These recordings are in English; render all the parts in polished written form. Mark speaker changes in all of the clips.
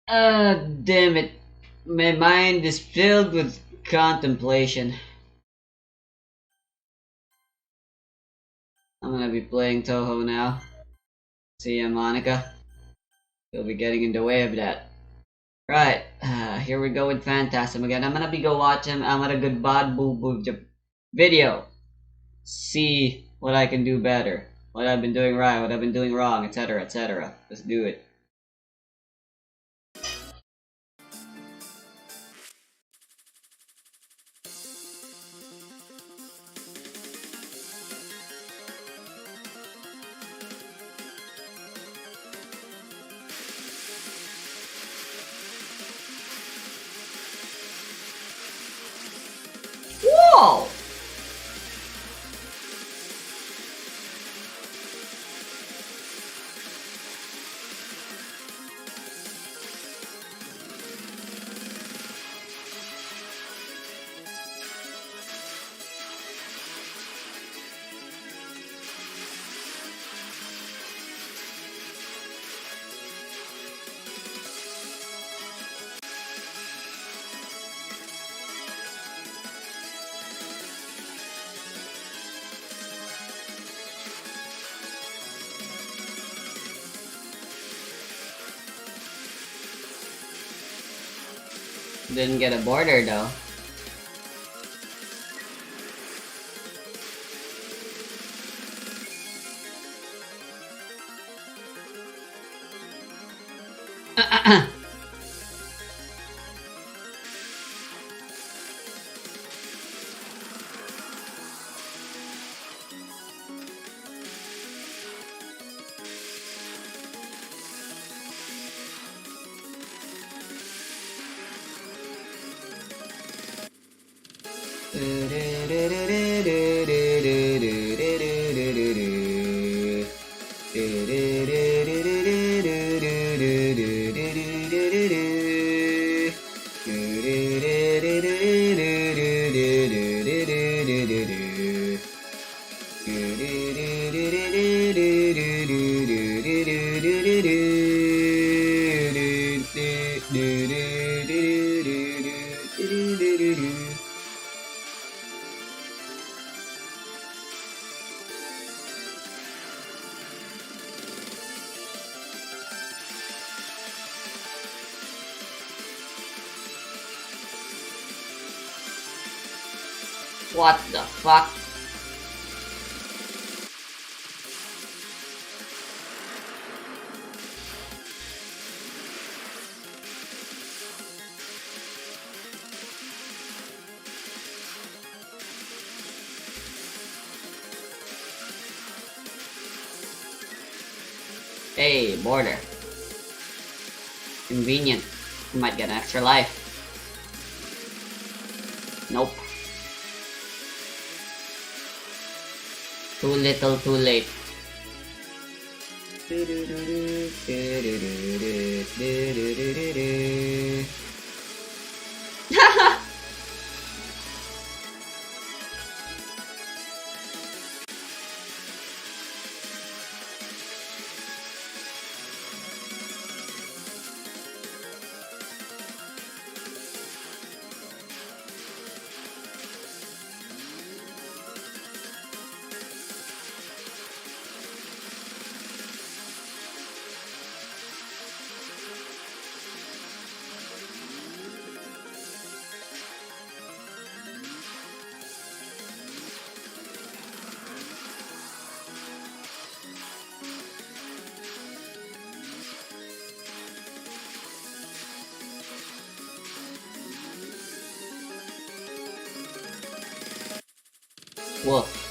Speaker 1: Damn it. My mind is filled with contemplation. I'm gonna be playing Touhou now. See ya, Monica. You'll be getting in the way of that. Right, here we go with Phantasm again. I'm gonna be go watching I'm gonna good bad boo boo video. See what I can do better. What I've been doing right, what I've been doing wrong, etc. etc. Let's do it. Whoa! Didn't get a border though. What the fuck? Hey, border. Convenient. You might get an extra life. Nope. Too little, too late. Woof.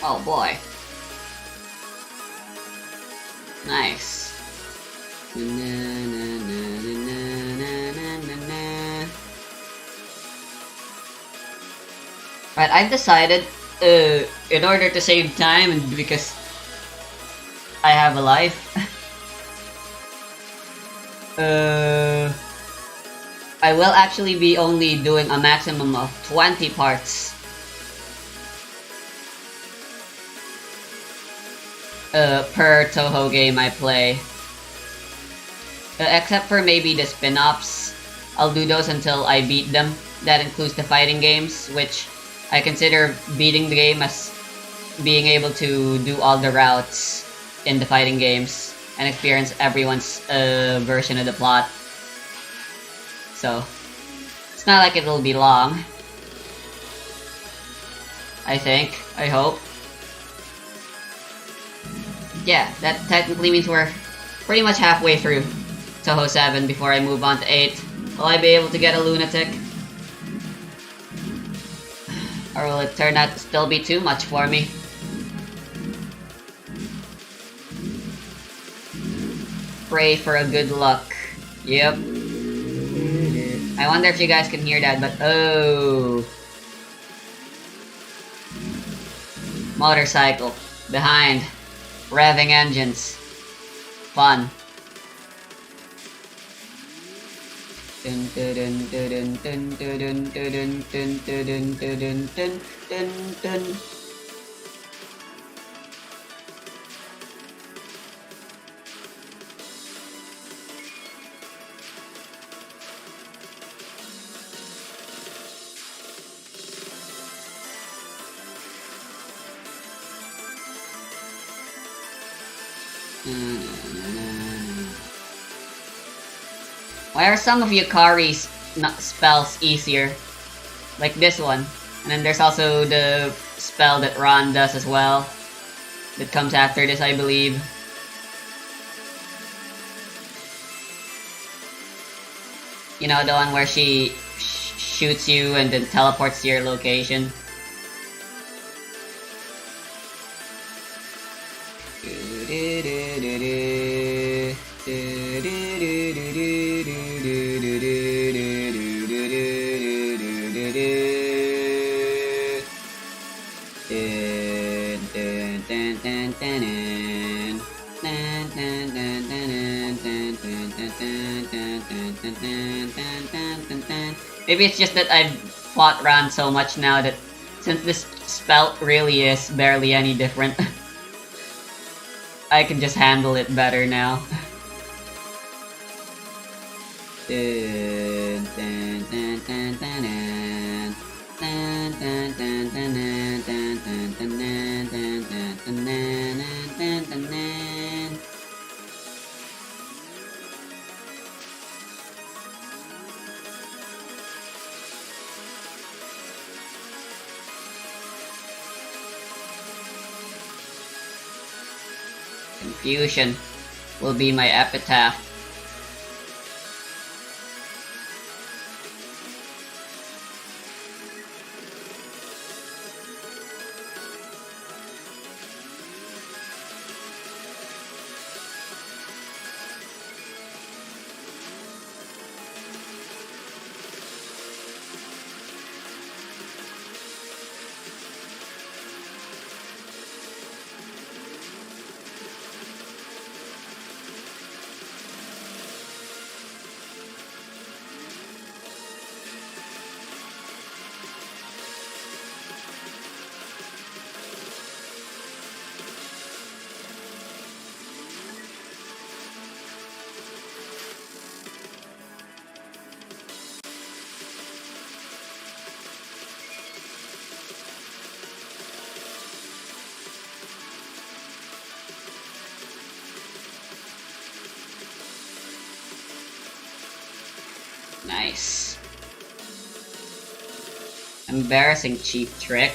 Speaker 1: Oh boy. Nice. Right, I've decided, in order to save time and because I have a life, I will actually be only doing a maximum of 20 parts per Touhou game I play. Except for maybe the spin-offs. I'll do those until I beat them. That includes the fighting games, which I consider beating the game as being able to do all the routes in the fighting games and experience everyone's version of the plot. So, it's not like it'll be long. I think. I hope. Yeah, that technically means we're pretty much halfway through Touhou 7 before I move on to 8. Will I be able to get a lunatic? Or will it turn out to still be too much for me? Pray for a good luck. Yep. I wonder if you guys can hear that, but oh. Motorcycle. Behind. Revving engines. Fun. Dun dun dun dun dun dun dun dun dun dun dun dun dun. Why are some of Yukari's spells easier? Like this one. And then there's also the spell that Ron does as well. That comes after this, I believe. You know, the one where she shoots you and then teleports to your location. Maybe it's just that I've fought Ron so much now that since this spell really is barely any different, I can just handle it better now. Confusion will be my epitaph. Nice. Embarrassing cheap trick.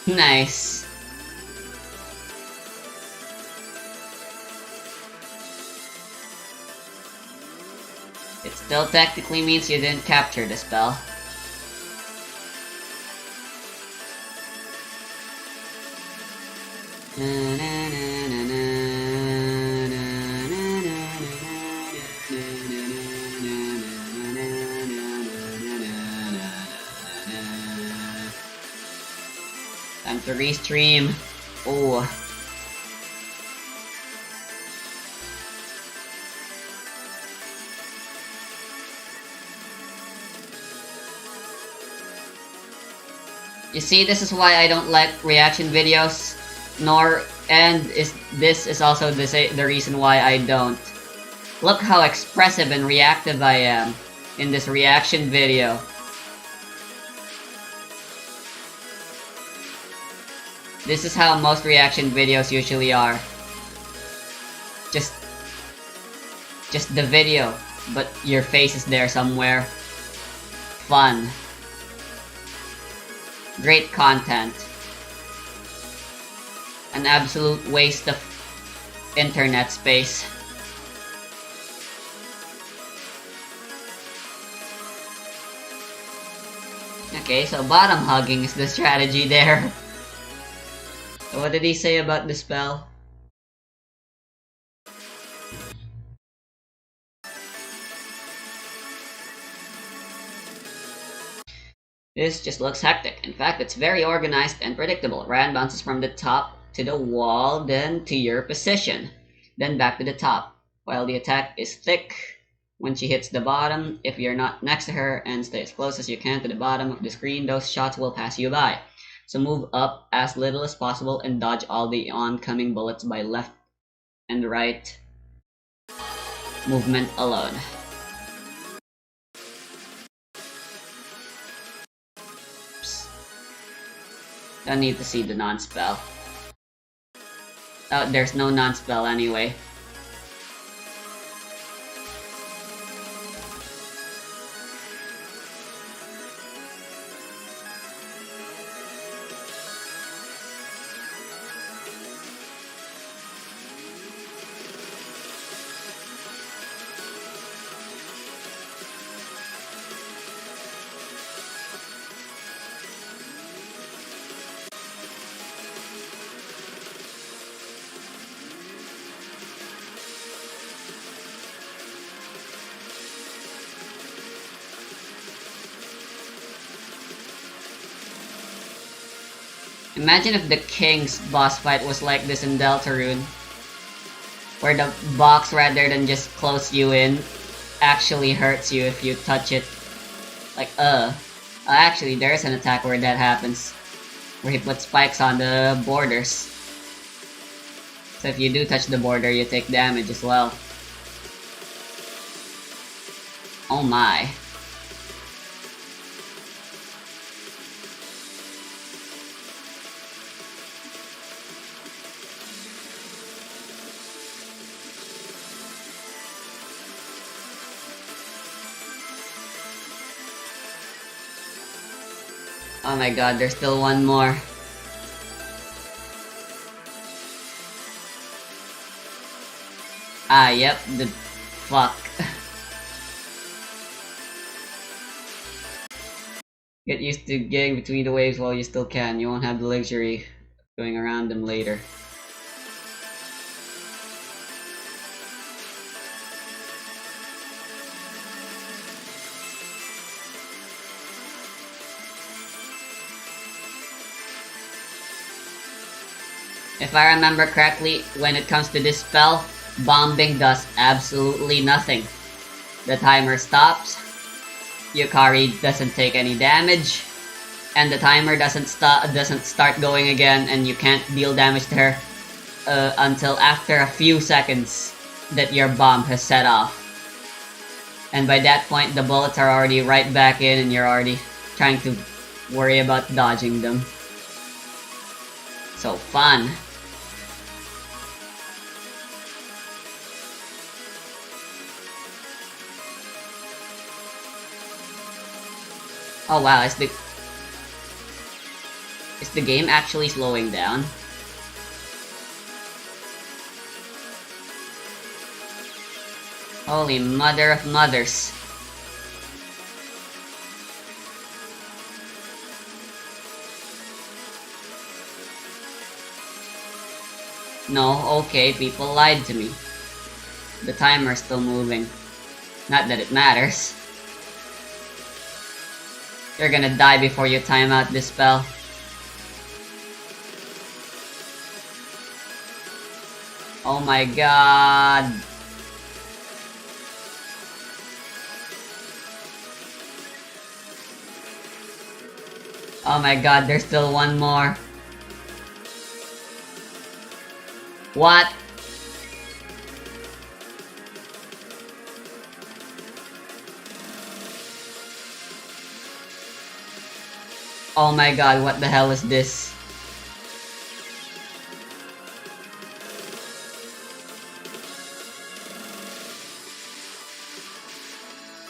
Speaker 1: Nice. It still technically means you didn't capture the spell. Time to restream. Oh. You see, this is why I don't like reaction videos, this is also the reason why I don't. Look how expressive and reactive I am in this reaction video. This is how most reaction videos usually are. Just the video, but your face is there somewhere. Fun. Great content. An absolute waste of internet space. Okay, so bottom hugging is the strategy there. So what did he say about the spell? This just looks hectic. In fact, it's very organized and predictable. Ran bounces from the top to the wall, then to your position, then back to the top. While the attack is thick, when she hits the bottom, if you're not next to her and stay as close as you can to the bottom of the screen, those shots will pass you by. So move up as little as possible and dodge all the oncoming bullets by left and right movement alone. Don't need to see the non-spell. Oh, there's no non-spell anyway. Imagine if the King's boss fight was like this in Deltarune, where the box, rather than just close you in, actually hurts you if you touch it. Like, actually, there's an attack where that happens, where he puts spikes on the borders. So if you do touch the border, you take damage as well. Oh my. Oh my god, there's still one more. Ah, yep, the fuck. Get used to getting between the waves while you still can. You won't have the luxury of going around them later. If I remember correctly, when it comes to this spell, bombing does absolutely nothing. The timer stops, Yukari doesn't take any damage, and the timer doesn't start going again, and you can't deal damage to her until after a few seconds that your bomb has set off. And by that point, the bullets are already right back in, and you're already trying to worry about dodging them. So fun. Oh wow, is the game actually slowing down? Holy mother of mothers. No, okay, people lied to me. The timer's still moving. Not that it matters. You're gonna die before you time out this spell. Oh my god. Oh my god, there's still one more. What? Oh my god, what the hell is this?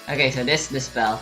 Speaker 1: Okay, so this is the spell.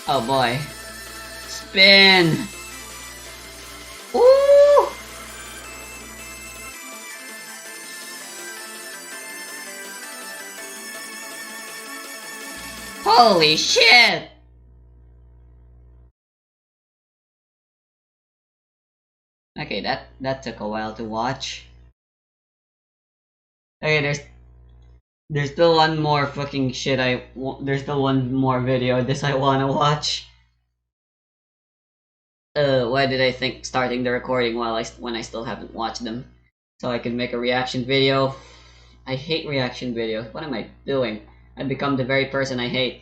Speaker 1: Oh boy. Spin! Ooh! Holy shit! Okay, that took a while to watch. Okay, there's still one more fucking shit there's still one more video this I wanna watch. Why did I think starting the recording when I still haven't watched them? So I can make a reaction video. I hate reaction videos. What am I doing? I've become the very person I hate.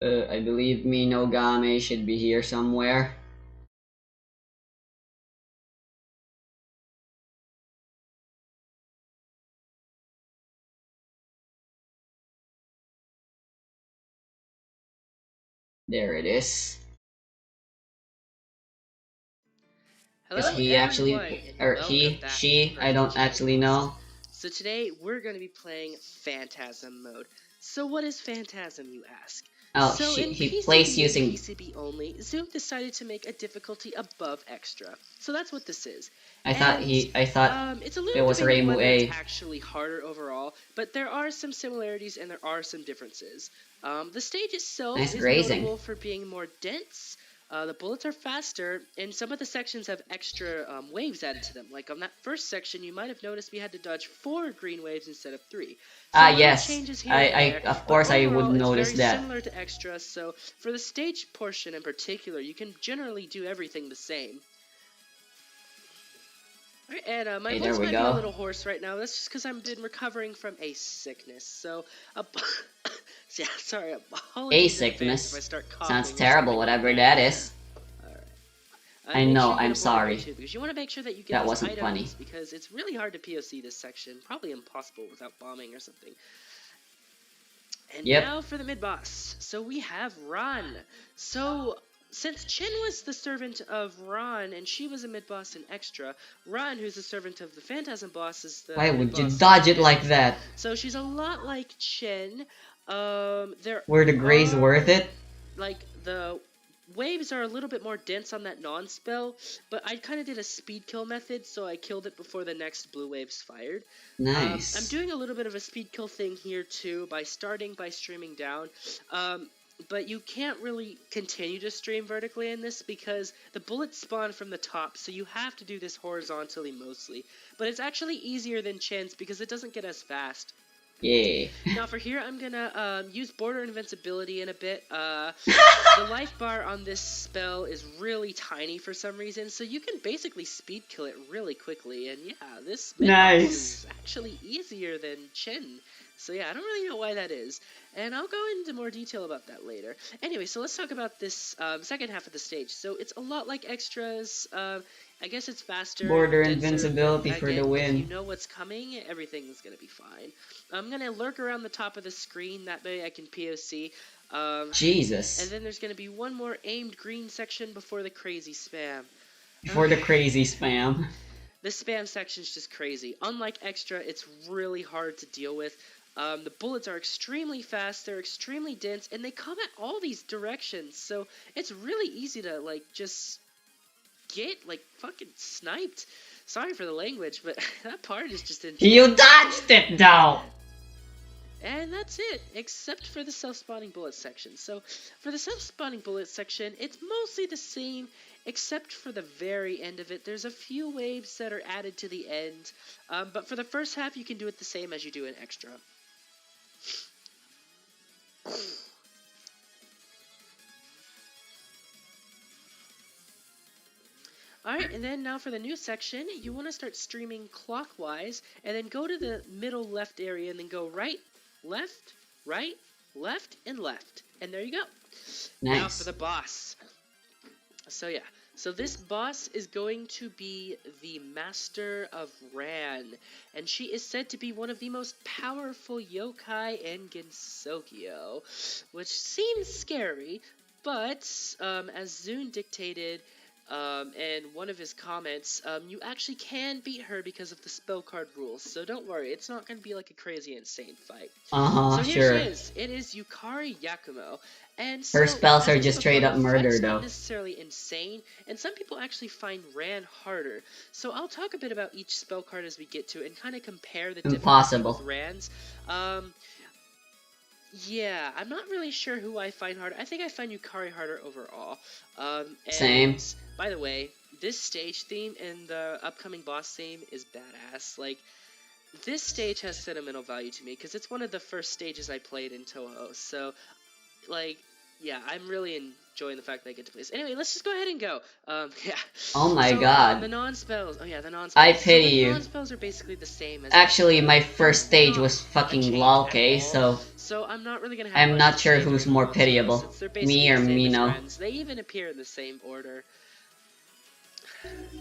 Speaker 1: I believe Minogame should be here somewhere. There it is. Is
Speaker 2: Hello
Speaker 1: he actually,
Speaker 2: everyone, and
Speaker 1: or
Speaker 2: welcome
Speaker 1: he,
Speaker 2: back
Speaker 1: she,
Speaker 2: to
Speaker 1: I don't actually know.
Speaker 2: So today we're going to be playing Phantasm Mode. So what is Phantasm, you ask?
Speaker 1: Oh,
Speaker 2: So in
Speaker 1: he plays
Speaker 2: PCB and
Speaker 1: using,
Speaker 2: PCB only, Zoom decided to make a difficulty above extra. So that's what this is.
Speaker 1: I thought
Speaker 2: It's a
Speaker 1: it
Speaker 2: little
Speaker 1: was
Speaker 2: debated
Speaker 1: Reimu
Speaker 2: whether it's
Speaker 1: A.
Speaker 2: actually harder overall, but there are some similarities and there are some differences. The stage itself
Speaker 1: Nice
Speaker 2: is
Speaker 1: grazing.
Speaker 2: notable for being more dense. The bullets are faster, and some of the sections have extra waves added to them. Like on that first section, you might have noticed we had to dodge 4 green waves instead of 3.
Speaker 1: Ah,
Speaker 2: So little
Speaker 1: yes.
Speaker 2: changes here and there,
Speaker 1: Of
Speaker 2: but
Speaker 1: course I would
Speaker 2: overall it's
Speaker 1: notice
Speaker 2: very
Speaker 1: that.
Speaker 2: similar to Extra, so for the stage portion in particular, you can generally do everything the same. Alright, and my
Speaker 1: Okay, there
Speaker 2: voice
Speaker 1: we
Speaker 2: might be a
Speaker 1: go.
Speaker 2: little hoarse right now. That's just because I've been recovering from a sickness. So, yeah, sorry,
Speaker 1: A
Speaker 2: apologies in advance if I
Speaker 1: sickness.
Speaker 2: start
Speaker 1: Sounds
Speaker 2: coughing or
Speaker 1: terrible,
Speaker 2: something like
Speaker 1: whatever
Speaker 2: that.
Speaker 1: that is.
Speaker 2: Alright.
Speaker 1: I
Speaker 2: Make
Speaker 1: know,
Speaker 2: sure you
Speaker 1: I'm
Speaker 2: get a blood arrow
Speaker 1: sorry.
Speaker 2: too, because you want to make sure that you get
Speaker 1: That
Speaker 2: these
Speaker 1: wasn't funny.
Speaker 2: items, because it's really hard to POC this section. Probably impossible without bombing or something. And
Speaker 1: Yep.
Speaker 2: now for the mid-boss. So we have Ran. So, since Chin was the servant of Ran, and she was a mid-boss in Extra, Ran, who's the servant of the Phantasm boss, is the
Speaker 1: Why would you
Speaker 2: mid-boss
Speaker 1: dodge it
Speaker 2: in
Speaker 1: like
Speaker 2: this.
Speaker 1: that?
Speaker 2: So she's a lot like Chin. There
Speaker 1: Were the grays
Speaker 2: are,
Speaker 1: worth it?
Speaker 2: like, the waves are a little bit more dense on that non-spell, but I kind of did a speed kill method, so I killed it before the next blue waves fired.
Speaker 1: Nice.
Speaker 2: I'm doing a little bit of a speed kill thing here too by starting by streaming down. But you can't really continue to stream vertically in this because the bullets spawn from the top, so you have to do this horizontally mostly. But it's actually easier than Chin's because it doesn't get as fast.
Speaker 1: Yeah.
Speaker 2: Now for here, I'm gonna use Border Invincibility in a bit. The life bar on this spell is really tiny for some reason, so you can basically speed kill it really quickly. And yeah, this mid-boss
Speaker 1: Nice.
Speaker 2: is actually easier than Chin. So yeah, I don't really know why that is. And I'll go into more detail about that later. Anyway, so let's talk about this second half of the stage. So it's a lot like extras. I guess it's faster,
Speaker 1: Border
Speaker 2: denser, but
Speaker 1: invincibility for the
Speaker 2: again, if you
Speaker 1: win.
Speaker 2: know what's coming, everything's gonna be fine. I'm gonna lurk around the top of the screen, that way I can POC. And
Speaker 1: Jesus.
Speaker 2: then there's gonna be one more aimed green section before the crazy spam.
Speaker 1: Before the crazy spam.
Speaker 2: This spam section's just crazy. Unlike extra, it's really hard to deal with. The bullets are extremely fast, they're extremely dense, and they come at all these directions, so it's really easy to, like, just get, like, fucking sniped. Sorry for the language, but that part is just intense.
Speaker 1: You dodged it though!
Speaker 2: And that's it, except for the self-spawning bullet section. So, for the self-spawning bullet section, it's mostly the same, except for the very end of it. There's a few waves that are added to the end, but for the first half, you can do it the same as you do in extra. Alright, and then now for the new section, you want to start streaming clockwise, and then go to the middle left area, and then go right, left, and left. And there you go.
Speaker 1: Nice.
Speaker 2: Now for the boss. So yeah, so this boss is going to be the Master of Ran, and she is said to be one of the most powerful yokai in Gensokyo, which seems scary, but as Zune dictated in one of his comments, you actually can beat her because of the spell card rules, so don't worry, it's not going to be like a crazy insane fight. So here
Speaker 1: Sure.
Speaker 2: she is. It is Yukari Yakimo. And so,
Speaker 1: Her spells
Speaker 2: as
Speaker 1: are
Speaker 2: I
Speaker 1: just
Speaker 2: said
Speaker 1: straight
Speaker 2: before,
Speaker 1: up murder,
Speaker 2: the fight's
Speaker 1: though.
Speaker 2: not necessarily insane, and some people actually find Ran harder. So I'll talk a bit about each spell card as we get to it, and kind of compare the
Speaker 1: Impossible.
Speaker 2: difference with Ran's. Yeah, I'm not really sure who I find harder. I think I find Yukari harder overall. And
Speaker 1: Same.
Speaker 2: by the way, this stage theme and the upcoming boss theme is badass. Like, this stage has sentimental value to me because it's one of the first stages I played in Touhou. So, like, yeah, I'm really enjoying the fact that I get to play this. Anyway, let's just go ahead and go. Yeah.
Speaker 1: Oh my
Speaker 2: So,
Speaker 1: god.
Speaker 2: the non-spells. Oh yeah, the non-spells.
Speaker 1: I pity you.
Speaker 2: The non-spells are basically the same as...
Speaker 1: Actually, my first stage was fucking
Speaker 2: changed
Speaker 1: lolk,
Speaker 2: at
Speaker 1: so...
Speaker 2: So I'm not really gonna have
Speaker 1: I'm
Speaker 2: much
Speaker 1: not
Speaker 2: to
Speaker 1: sure
Speaker 2: say
Speaker 1: who's
Speaker 2: during
Speaker 1: more
Speaker 2: the non-spells,
Speaker 1: pitiable,
Speaker 2: since they're basically
Speaker 1: me or
Speaker 2: the same as
Speaker 1: Mino.
Speaker 2: Friends. They even appear in the same order.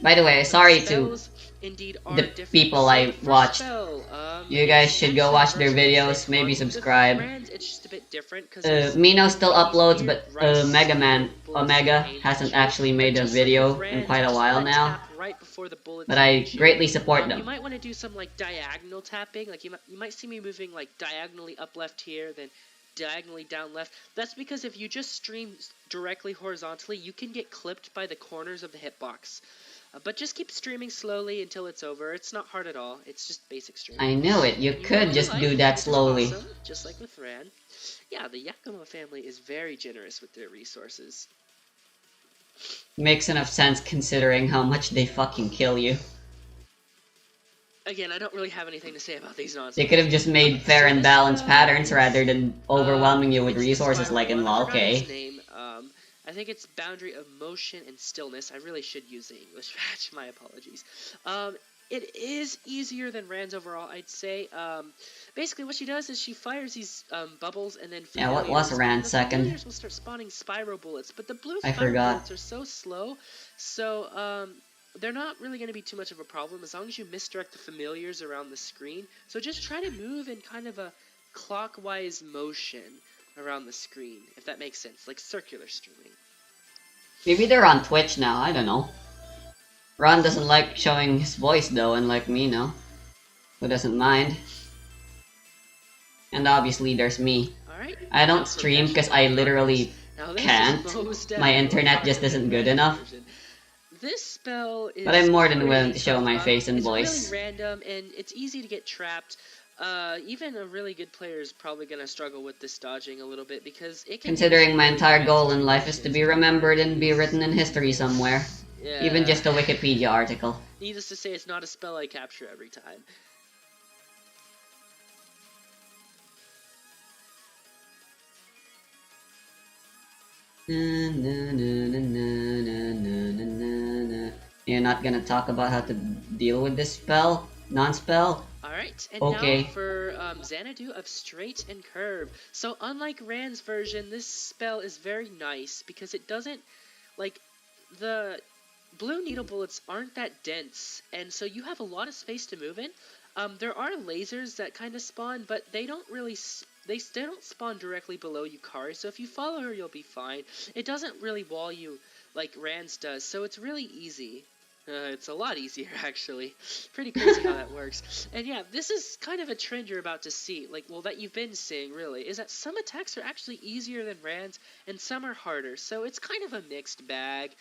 Speaker 1: By the way, sorry to
Speaker 2: Spells indeed are
Speaker 1: the
Speaker 2: different.
Speaker 1: people
Speaker 2: So
Speaker 1: I
Speaker 2: first
Speaker 1: watched.
Speaker 2: spell,
Speaker 1: You guys
Speaker 2: it's
Speaker 1: should go
Speaker 2: actually
Speaker 1: watch their
Speaker 2: virtually the
Speaker 1: videos,
Speaker 2: same
Speaker 1: maybe
Speaker 2: one. With
Speaker 1: subscribe.
Speaker 2: Friends, it's just a bit different because
Speaker 1: Mino still
Speaker 2: these
Speaker 1: uploads,
Speaker 2: weird
Speaker 1: but
Speaker 2: rice
Speaker 1: Mega Man
Speaker 2: bullets
Speaker 1: Omega
Speaker 2: aimed at
Speaker 1: hasn't
Speaker 2: you.
Speaker 1: actually made
Speaker 2: But
Speaker 1: a
Speaker 2: just like
Speaker 1: video
Speaker 2: with
Speaker 1: in
Speaker 2: Ran,
Speaker 1: quite a
Speaker 2: just
Speaker 1: while
Speaker 2: let
Speaker 1: now.
Speaker 2: tap right before the bullets
Speaker 1: But I
Speaker 2: hit you.
Speaker 1: greatly support
Speaker 2: You
Speaker 1: them.
Speaker 2: might want to do some like diagonal tapping. Like you might see me moving like diagonally up left here, then diagonally down left. That's because if you just stream directly horizontally, you can get clipped by the corners of the hitbox. But just keep streaming slowly until it's over. It's not hard at all. It's just basic streaming.
Speaker 1: I knew it, you
Speaker 2: And
Speaker 1: could
Speaker 2: know
Speaker 1: just
Speaker 2: what I
Speaker 1: do
Speaker 2: like,
Speaker 1: that
Speaker 2: which is
Speaker 1: slowly.
Speaker 2: awesome, just like with Ran. Yeah, the Yakimo family is very generous with their resources.
Speaker 1: Makes enough sense considering how much they fucking kill you.
Speaker 2: Again, I don't really have anything to say about these nonsense.
Speaker 1: They could have just made fair and balanced patterns rather than overwhelming you with
Speaker 2: it's the
Speaker 1: resources
Speaker 2: spiral
Speaker 1: like in
Speaker 2: one. I forgot its
Speaker 1: LOLK.
Speaker 2: name. I think it's Boundary of Motion and Stillness. I really should use the English patch. My apologies. It is easier than Ran's overall, I'd say. Basically, what she does is she fires these bubbles and then
Speaker 1: Yeah, what was Ran's second?
Speaker 2: familiars will start spawning Spyro bullets, but the blue
Speaker 1: I
Speaker 2: Spyro
Speaker 1: forgot.
Speaker 2: bullets are so slow, so they're not really going to be too much of a problem as long as you misdirect the familiars around the screen. So just try to move in kind of a clockwise motion around the screen, if that makes sense, like circular streaming.
Speaker 1: Maybe they're on Twitch now, I don't know. Ron doesn't like showing his voice though, unlike me, no? Who doesn't mind? And obviously there's me.
Speaker 2: Alright.
Speaker 1: I don't stream because I literally can't. My internet just isn't good enough.
Speaker 2: This spell is
Speaker 1: But I'm more than
Speaker 2: pretty
Speaker 1: willing to show
Speaker 2: tough.
Speaker 1: my face and
Speaker 2: it's
Speaker 1: voice.
Speaker 2: It's really random, and it's easy to get trapped. Even a really good player is probably going to struggle with this dodging a little bit, because it can...
Speaker 1: Considering my entire goal in life is to be remembered and be written in history somewhere.
Speaker 2: Yeah.
Speaker 1: Even just a Wikipedia article.
Speaker 2: Needless to say, it's not a spell I capture every time.
Speaker 1: You're not gonna talk about how to deal with this spell? Non-spell?
Speaker 2: Alright, and now
Speaker 1: Okay.
Speaker 2: for Xanadu of Straight and Curve. So unlike Rand's version, this spell is very nice because it doesn't, like, the blue needle bullets aren't that dense, and so you have a lot of space to move in. There are lasers that kind of spawn, but they don't really they don't spawn directly below Yukari, so if you follow her, you'll be fine. It doesn't really wall you like Rand's does, so it's really easy. It's a lot easier, actually. Pretty crazy how that works. And yeah, this is kind of a trend you're about to see, like, well, that you've been seeing, really, is that some attacks are actually easier than Rand's, and some are harder, so it's kind of a mixed bag.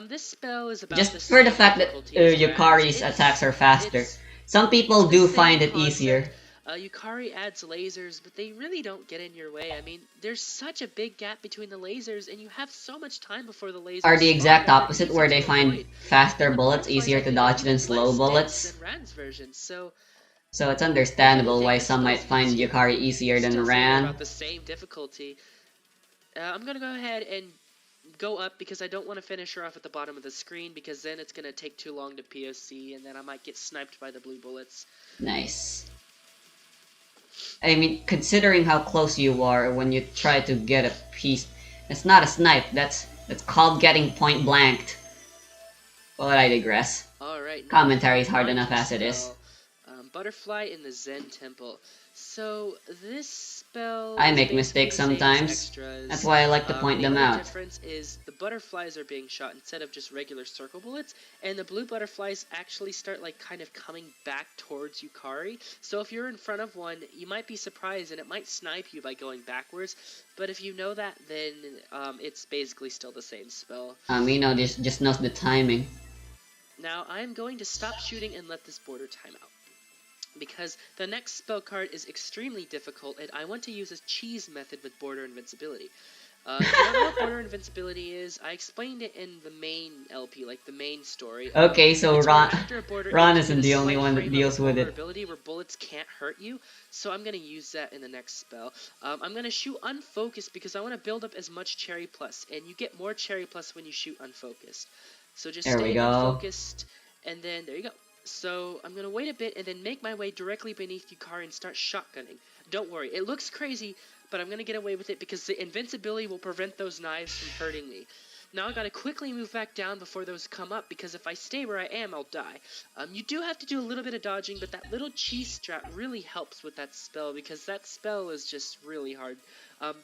Speaker 2: This spell is about
Speaker 1: Just
Speaker 2: the
Speaker 1: for the
Speaker 2: same
Speaker 1: fact that
Speaker 2: difficulty as Rand's.
Speaker 1: Yukari's attacks are faster.
Speaker 2: It's
Speaker 1: Some people
Speaker 2: the
Speaker 1: do
Speaker 2: same
Speaker 1: find it
Speaker 2: concept.
Speaker 1: easier.
Speaker 2: Yukari adds lasers, but they really don't get in your way. I mean, there's such a big gap between the lasers, and you have so much time before the
Speaker 1: Are
Speaker 2: lasers
Speaker 1: the
Speaker 2: spawn
Speaker 1: exact
Speaker 2: that they're
Speaker 1: opposite
Speaker 2: easy
Speaker 1: where
Speaker 2: to
Speaker 1: they find
Speaker 2: avoid.
Speaker 1: faster
Speaker 2: And the
Speaker 1: bullets
Speaker 2: butterflies,
Speaker 1: easier
Speaker 2: I
Speaker 1: to
Speaker 2: think, are
Speaker 1: dodge than
Speaker 2: even
Speaker 1: slow
Speaker 2: less dense
Speaker 1: bullets?
Speaker 2: than Rand's version. So
Speaker 1: So it's
Speaker 2: if you
Speaker 1: understandable
Speaker 2: think
Speaker 1: why
Speaker 2: the
Speaker 1: some might
Speaker 2: spell's
Speaker 1: find
Speaker 2: easier,
Speaker 1: Yukari
Speaker 2: you
Speaker 1: easier
Speaker 2: can
Speaker 1: than
Speaker 2: still say they're
Speaker 1: Ran.
Speaker 2: about the same difficulty. I'm gonna go ahead and go up because I don't want to finish her off at the bottom of the screen because then it's gonna take too long to POC and then I might get sniped by the blue bullets.
Speaker 1: Nice. I mean, considering how close you are when you try to get a piece, it's not a snipe. That's called getting point blanked. But I digress.
Speaker 2: Alright, now for
Speaker 1: Commentary
Speaker 2: the
Speaker 1: is hard enough
Speaker 2: final
Speaker 1: as it is.
Speaker 2: spell, Butterfly in the Zen Temple. So this spell
Speaker 1: I
Speaker 2: is
Speaker 1: make
Speaker 2: basically
Speaker 1: mistakes
Speaker 2: the same as
Speaker 1: sometimes.
Speaker 2: extras.
Speaker 1: That's why I like to point
Speaker 2: The
Speaker 1: them
Speaker 2: only
Speaker 1: out.
Speaker 2: difference is the butterflies are being shot instead of just regular circle bullets, and the blue butterflies actually start like kind of coming back towards Yukari. So if you're in front of one, you might be surprised and it might snipe you by going backwards. But if you know that, then it's basically still the same spell.
Speaker 1: Mino just knows the timing.
Speaker 2: Now I'm going to stop shooting and let this border time out, because the next spell card is extremely difficult, and I want to use a cheese method with border invincibility. If you don't know what border invincibility is, I explained it in the main LP, like the main story.
Speaker 1: Okay, so
Speaker 2: It's where after a border, you
Speaker 1: Ron
Speaker 2: just
Speaker 1: isn't
Speaker 2: get a
Speaker 1: the only
Speaker 2: slight
Speaker 1: one that
Speaker 2: frame
Speaker 1: deals
Speaker 2: of
Speaker 1: with it.
Speaker 2: vulnerability where bullets can't hurt you, so I'm going to use that in the next spell. I'm going to shoot unfocused because I want to build up as much Cherry Plus, and you get more Cherry Plus when you shoot unfocused. So just
Speaker 1: There we
Speaker 2: stay
Speaker 1: go.
Speaker 2: unfocused, and then there you go. So I'm going to wait a bit and then make my way directly beneath Yukari and start shotgunning. Don't worry, it looks crazy, but I'm going to get away with it because the invincibility will prevent those knives from hurting me. Now I gotta quickly move back down before those come up, because if I stay where I am, I'll die. You do have to do a little bit of dodging, but that little cheese strap really helps with that spell, because that spell is just really hard.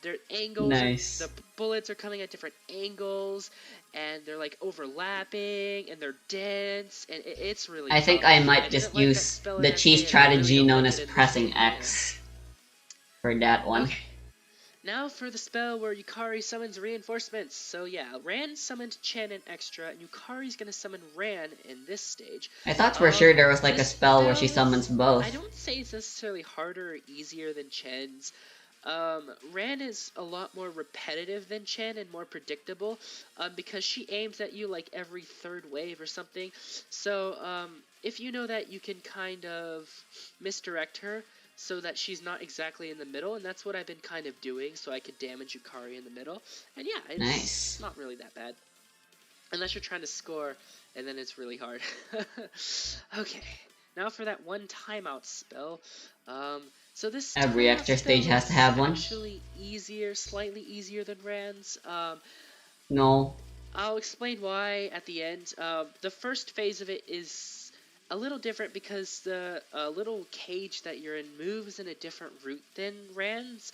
Speaker 2: Their angles,
Speaker 1: Nice.
Speaker 2: the bullets are coming at different angles, and they're like overlapping, and they're dense, and it's really
Speaker 1: I think
Speaker 2: tough.
Speaker 1: I might
Speaker 2: didn't
Speaker 1: just
Speaker 2: like that
Speaker 1: use
Speaker 2: spell in
Speaker 1: the
Speaker 2: SA,
Speaker 1: cheese
Speaker 2: and I really
Speaker 1: strategy
Speaker 2: don't
Speaker 1: known
Speaker 2: like
Speaker 1: as
Speaker 2: it in this
Speaker 1: pressing
Speaker 2: one.
Speaker 1: X for that one.
Speaker 2: Okay. Now for the spell where Yukari summons reinforcements. So yeah, Ran summoned Chen in extra, and Yukari's gonna summon Ran in this stage.
Speaker 1: I thought for sure there was like a
Speaker 2: This
Speaker 1: spell where she
Speaker 2: spell,
Speaker 1: summons both.
Speaker 2: I don't say it's necessarily harder or easier than Chen's. Ran is a lot more repetitive than Chen and more predictable, because she aims at you like every third wave or something. So if you know that, you can kind of misdirect her so that she's not exactly in the middle, and that's what I've been kind of doing, so I could damage Yukari in the middle. And yeah, it's
Speaker 1: Nice.
Speaker 2: not really that bad. Unless you're trying to score, and then it's really hard. Okay, now for that one timeout spell. So this
Speaker 1: Every
Speaker 2: timeout
Speaker 1: extra
Speaker 2: spell
Speaker 1: stage has
Speaker 2: is
Speaker 1: to have one.
Speaker 2: actually easier, slightly easier than Rand's.
Speaker 1: No.
Speaker 2: I'll explain why at the end. The first phase of it is a little different because the little cage that you're in moves in a different route than Rand's,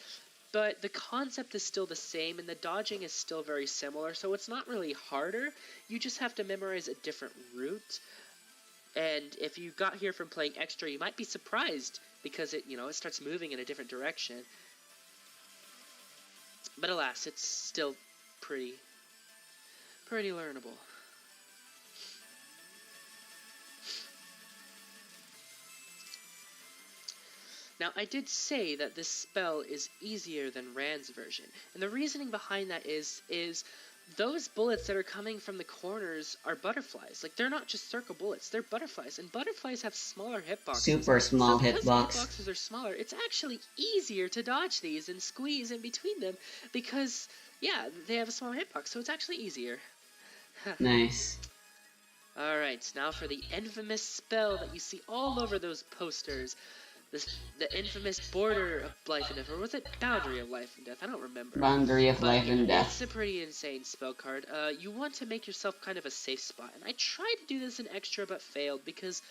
Speaker 2: but the concept is still the same and the dodging is still very similar, so it's not really harder. You just have to memorize a different route. And if you got here from playing extra, you might be surprised because it starts moving in a different direction. But alas, it's still pretty learnable. Now, I did say that this spell is easier than Rand's version, and the reasoning behind that is those bullets that are coming from the corners are butterflies. Like, they're not just circle bullets, they're butterflies. And butterflies have smaller hitboxes.
Speaker 1: Super small
Speaker 2: so because the
Speaker 1: hitbox.
Speaker 2: hitboxes are smaller, it's actually easier to dodge these and squeeze in between them because, yeah, they have a smaller hitbox, so it's actually easier.
Speaker 1: Nice.
Speaker 2: Alright, now for the infamous spell that you see all over those posters. The infamous border of life and death, or was it boundary of life and death? I don't remember.
Speaker 1: Boundary of life and death.
Speaker 2: It's a pretty insane spell card. You want to make yourself kind of a safe spot, and I tried to do this in extra but failed because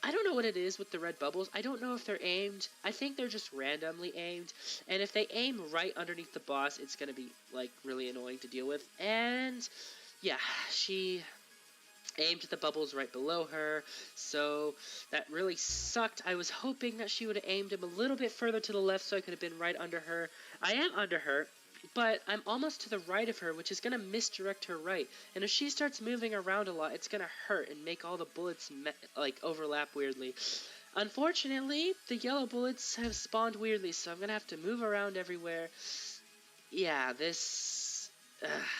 Speaker 2: I don't know what it is with the red bubbles. I don't know if they're aimed. I think they're just randomly aimed, and if they aim right underneath the boss, it's gonna be like really annoying to deal with. And yeah, she aimed the bubbles right below her, so that really sucked. I was hoping that she would have aimed him a little bit further to the left so I could have been right under her. I am under her, but I'm almost to the right of her, which is going to misdirect her right. And if she starts moving around a lot, it's going to hurt and make all the bullets overlap weirdly. Unfortunately, the yellow bullets have spawned weirdly, so I'm going to have to move around everywhere. Yeah, this...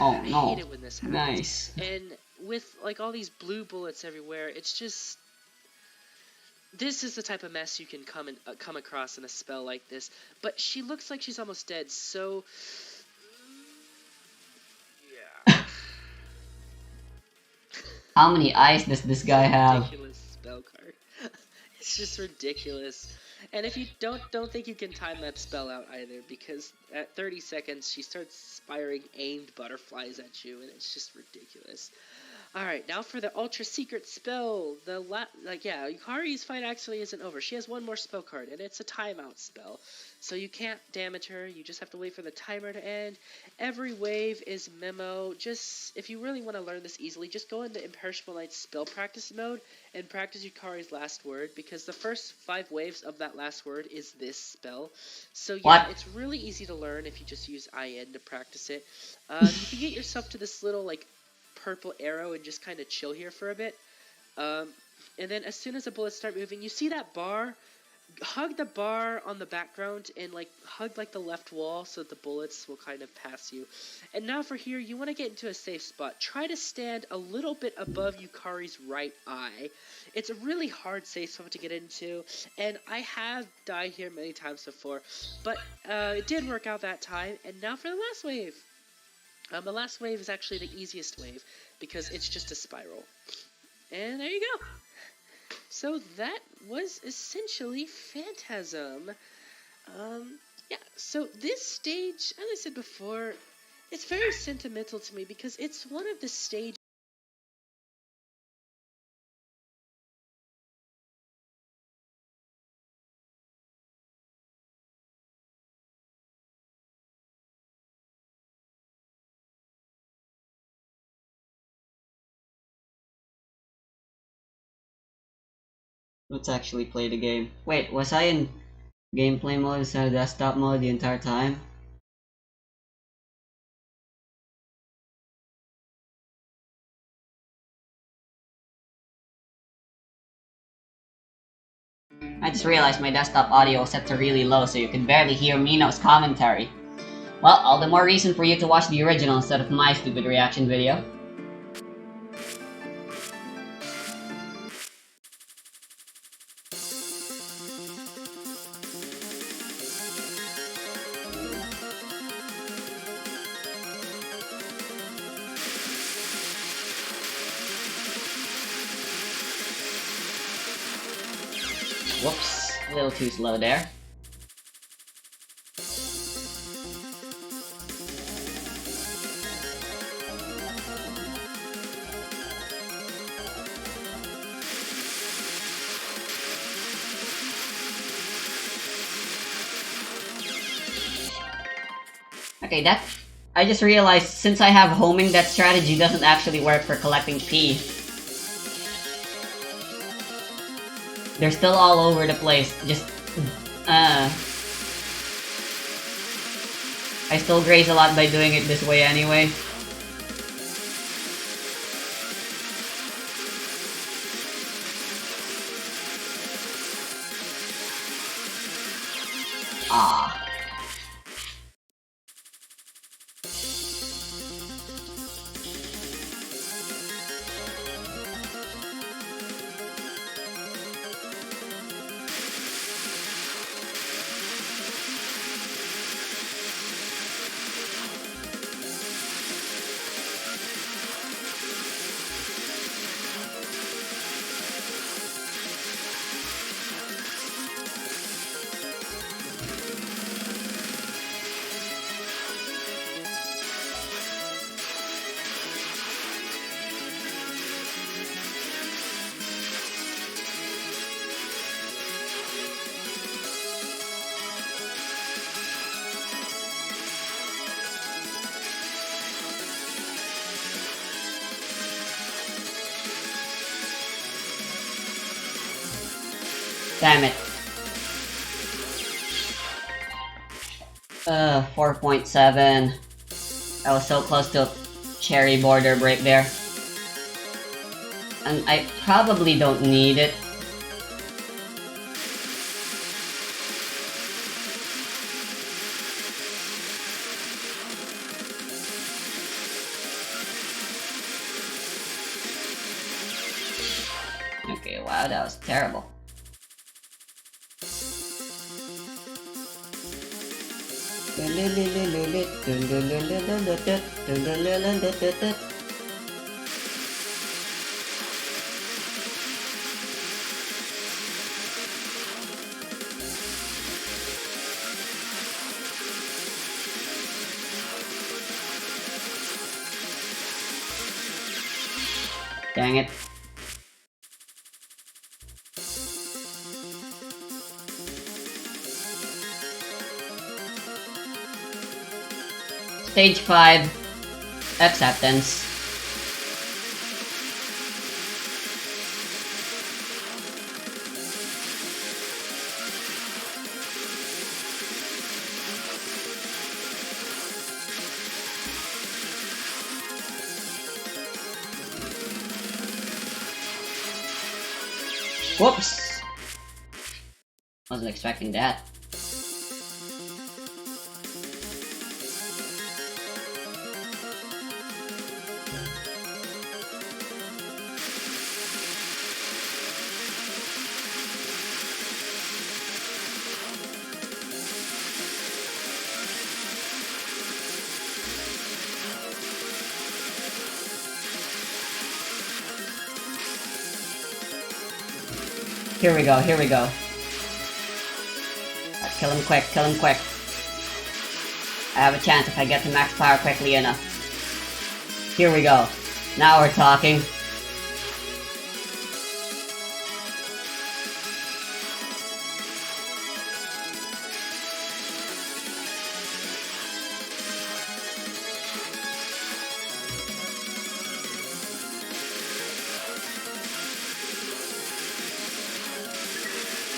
Speaker 1: oh
Speaker 2: I
Speaker 1: no.
Speaker 2: hate it when this happens.
Speaker 1: Nice.
Speaker 2: And with like all these blue bullets everywhere, it's just... This is the type of mess you can come across in a spell like this. But she looks like she's almost dead, so... Yeah.
Speaker 1: How many eyes does this guy have?
Speaker 2: Ridiculous spell card. It's just ridiculous. And if you don't think you can time that spell out either, because at 30 seconds she starts firing aimed butterflies at you, and it's just ridiculous. Alright, now for the ultra secret spell. Yukari's fight actually isn't over. She has one more spell card, and it's a timeout spell. So you can't damage her, you just have to wait for the timer to end. Every wave is memo. Just, if you really want to learn this easily, just go into Imperishable Knight's spell practice mode and practice Yukari's last word, because the first 5 waves of that last word is this spell. So yeah, it's really easy to learn if you just use IN to practice it. You can get yourself to this little, purple arrow and just kind of chill here for a bit. And then as soon as the bullets start moving, you see that bar? Hug the bar on the background and hug the left wall so that the bullets will kind of pass you. And now for here, you want to get into a safe spot. Try to stand a little bit above Yukari's right eye. It's a really hard safe spot to get into, and I have died here many times before, but it did work out that time. And now for the last wave. The last wave is actually the easiest wave because it's just a spiral. And there you go. So that was essentially Phantasm. Yeah, so this stage, as I said before, it's very sentimental to me because it's one of the stages.
Speaker 1: Let's actually play the game. Wait, was I in gameplay mode instead of desktop mode the entire time? I just realized my desktop audio was set to really low so you could barely hear Mino's commentary. Well, all the more reason for you to watch the original instead of my stupid reaction video. Whoops, a little too slow there. Okay, I just realized since I have homing, that strategy doesn't actually work for collecting P. They're still all over the place, I still graze a lot by doing it this way anyway. Damn it. 4.7. I was so close to a cherry border break there. And I probably don't need it. Okay, wow, that was terrible. Dang it. Stage 5. Acceptance. Whoops! Wasn't expecting that. Here we go, here we go. Kill him quick, kill him quick. I have a chance if I get to max power quickly enough. Here we go. Now we're talking.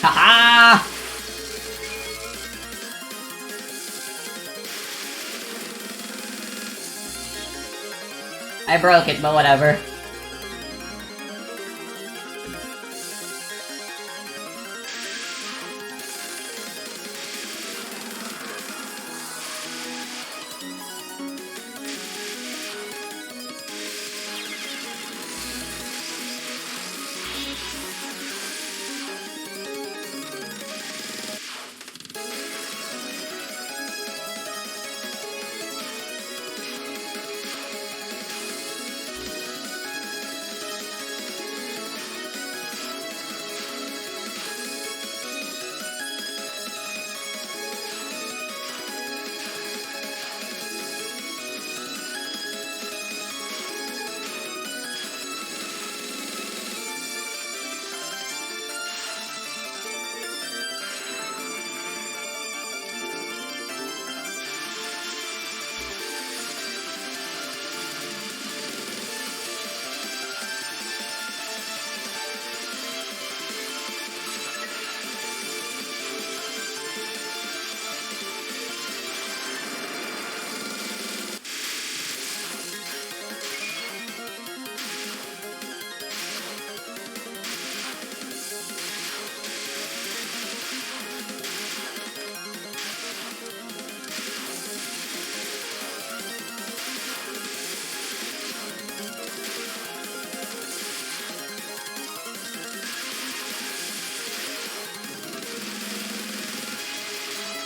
Speaker 1: Haha! I broke it, but whatever.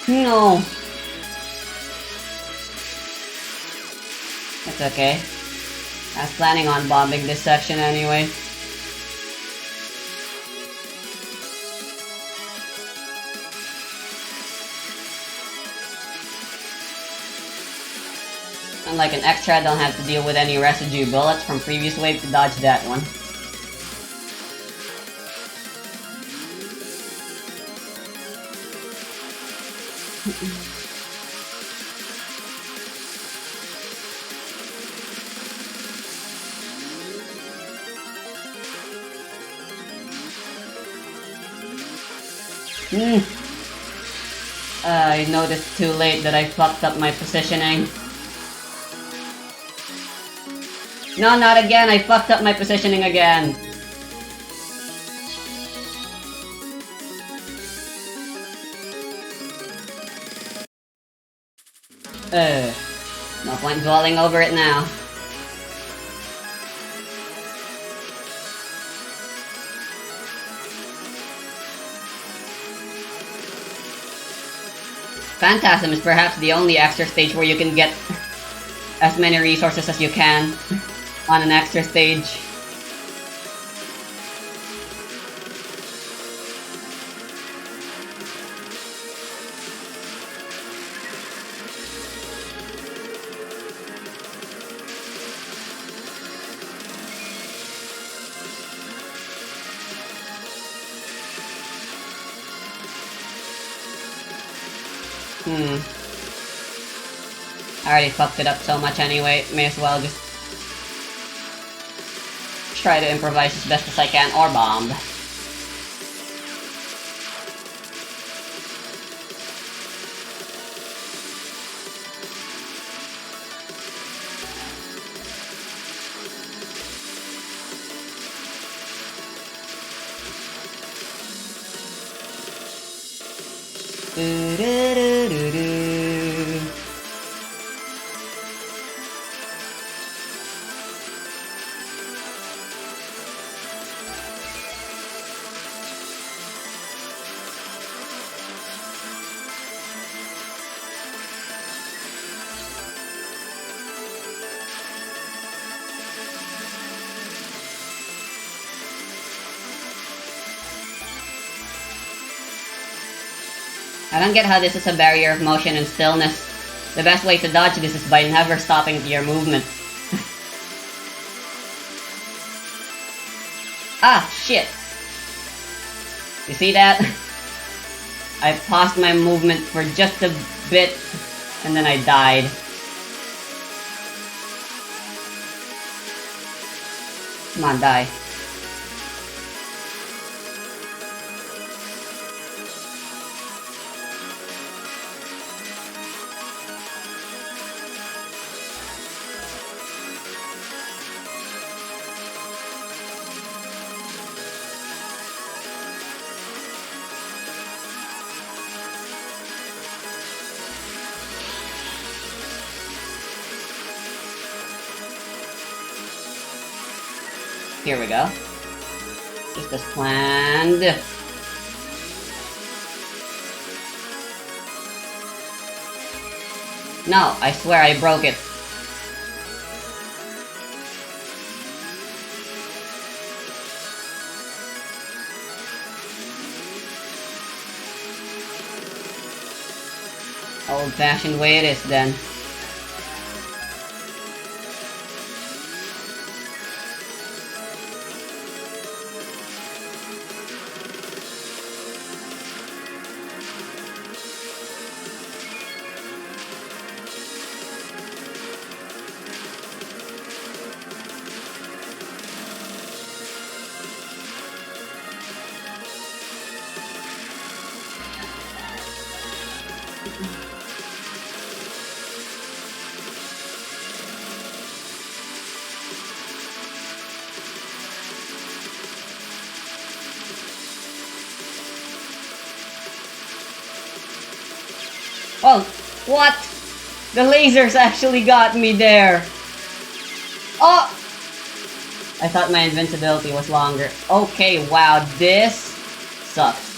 Speaker 1: No. It's okay. I was planning on bombing this section anyway. Unlike an extra, I don't have to deal with any residue bullets from previous wave to dodge that one. Hmm. I noticed too late that I fucked up my positioning. No, not again! I fucked up my positioning again! No point dwelling over it now. Phantasm is perhaps the only extra stage where you can get as many resources as you can on an extra stage. I already fucked it up so much anyway, may as well just try to improvise as best as I can, or bomb. I don't get how this is a barrier of motion and stillness. The best way to dodge this is by never stopping your movement. Ah, shit! You see that? I paused my movement for just a bit, and then I died. Come on, die. Here we go. Just as planned. No, I swear I broke it. Old-fashioned way it is then. Oh, what? The lasers actually got me there. Oh! I thought my invincibility was longer. Okay, wow, this sucks.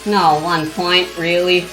Speaker 1: No, 1 point, really?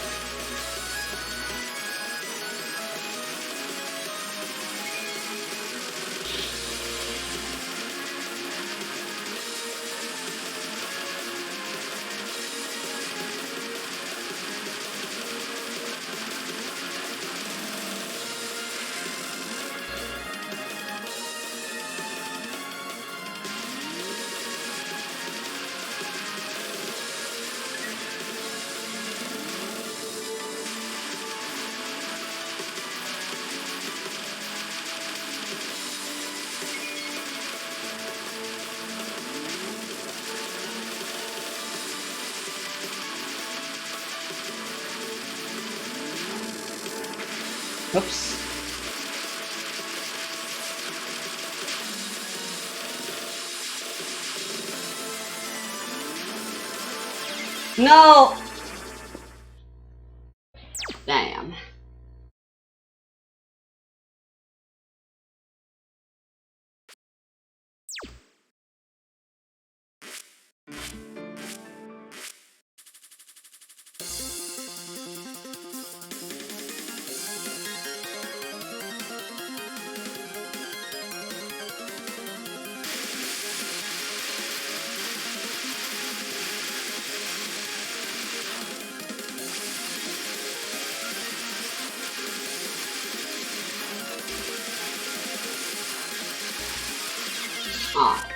Speaker 1: Oops. No! Damn. Aw.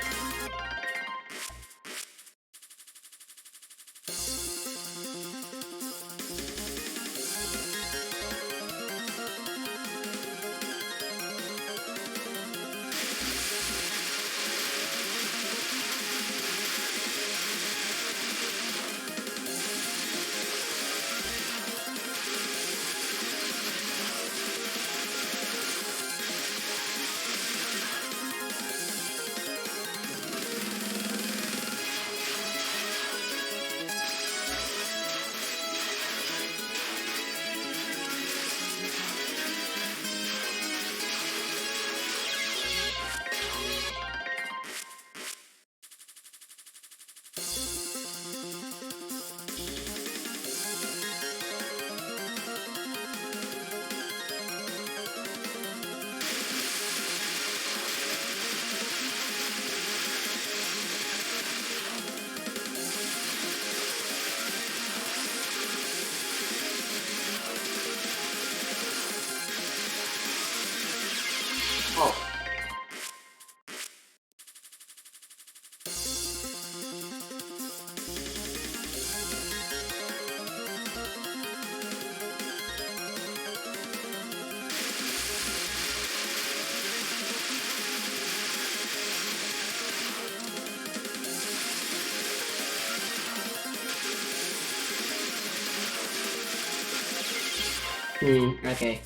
Speaker 1: Oh. Okay.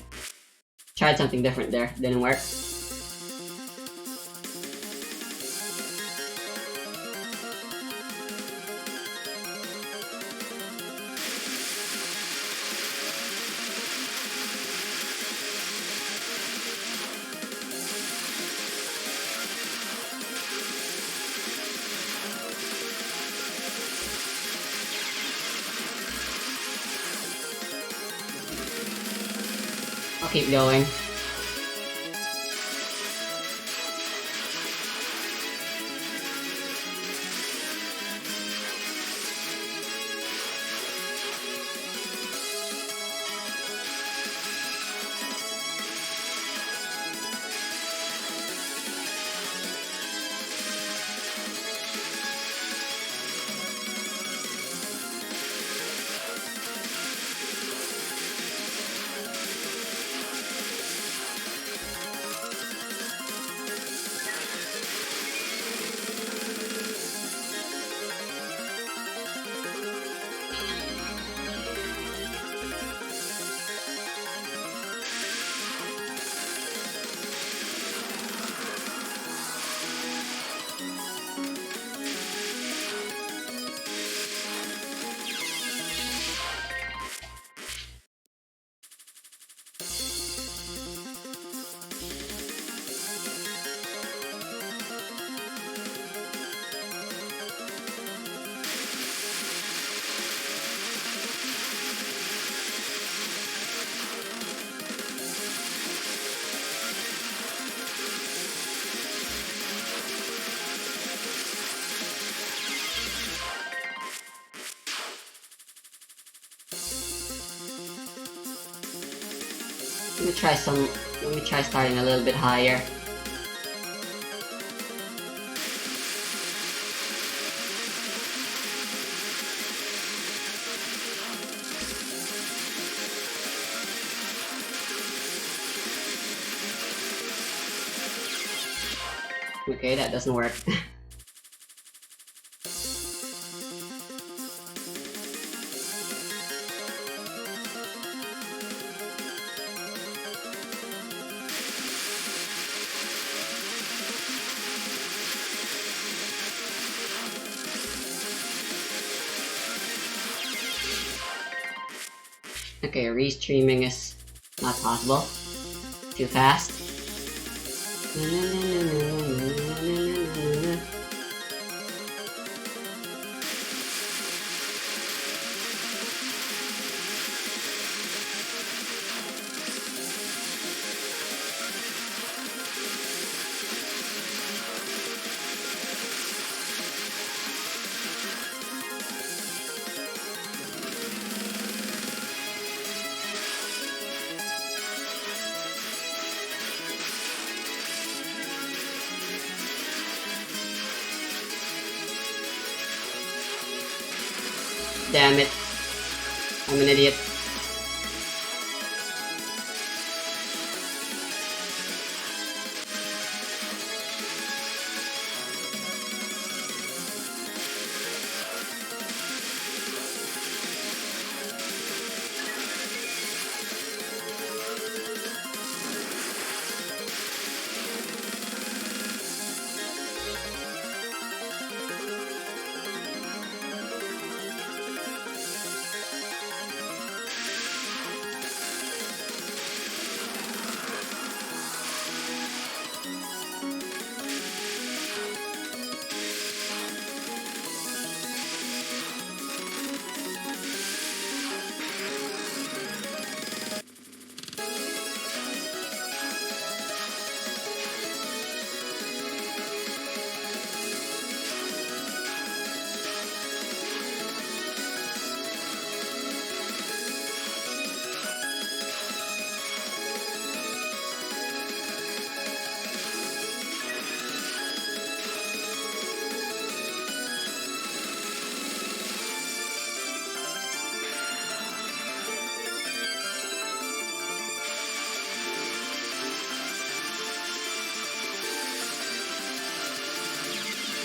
Speaker 1: Tried something different there. Didn't work. I'll keep going. Let me try starting a little bit higher. Okay, that doesn't work. Okay, restreaming is not possible. Too fast. Damn it. I'm an idiot.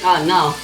Speaker 1: Oh no.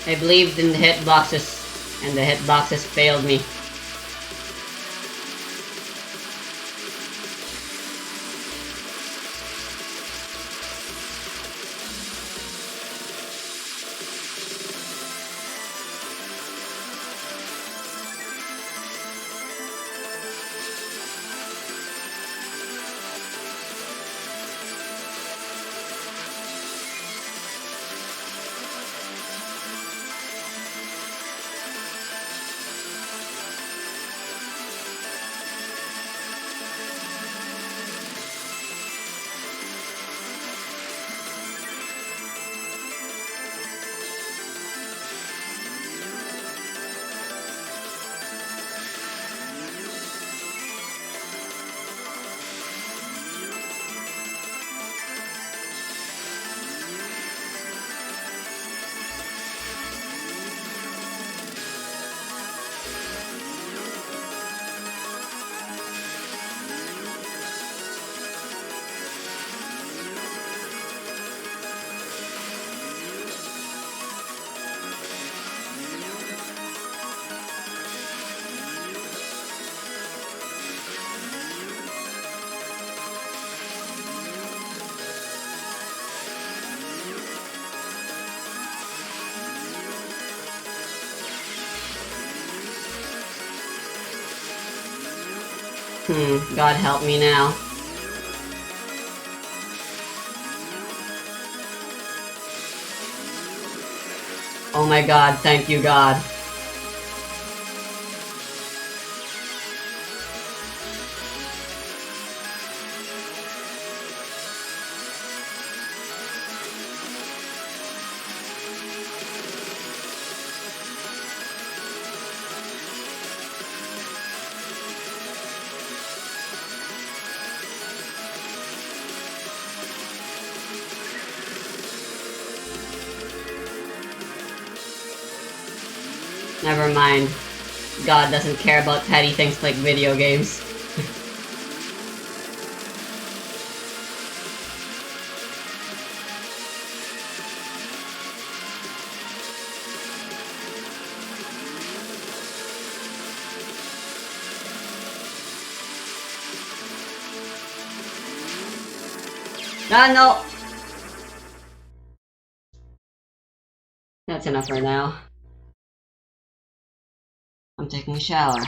Speaker 1: I believed in the hitboxes, and the hitboxes failed me. God help me now. Oh my god, thank you God. Never mind. God doesn't care about petty things like video games. Ah, no! That's enough for now. I'm taking a shower.